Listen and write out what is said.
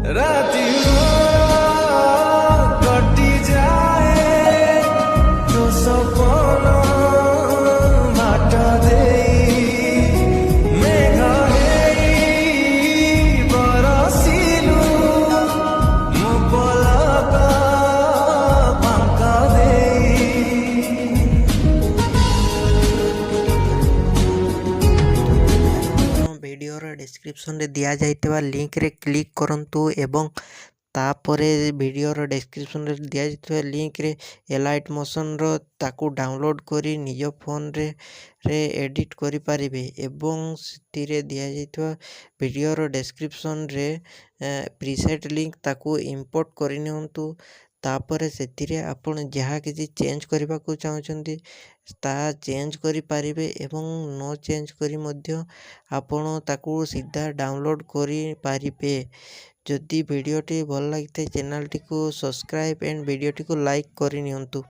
राति कटी जाए तो सपन बाट दे मेघ बरसिलु मो पलक फांका दे वीडियोर डिस्क्रिप्शन रे दिया जाइतबा लिंक रे क्लिक करंतु एवं तापरे वीडियोर डिस्क्रिप्शन रे दिया जाइतबा लिंक रे एलाइट मोशन रो ताकू डाउनलोड करी निज फोन रे एडिट करि पारिबे एवं सितिरे दिया जाइतबा वीडियोर डिस्क्रिप्शन रे प्रीसेट लिंक ताकू इंपोर्ट करि नियंतु। तापरे सेतिरे आपण जहाँ किसी चेंज करबा को चाहछंती ता चेंज करि पारिबे एवं नो चेंज करी मध्य आपण ताकू सीधा डाउनलोड करि पारिबे। जदि वीडियोटी भल लगिथे चैनल टी को सब्सक्राइब एंड वीडियोटी को लाइक करि नियंतु।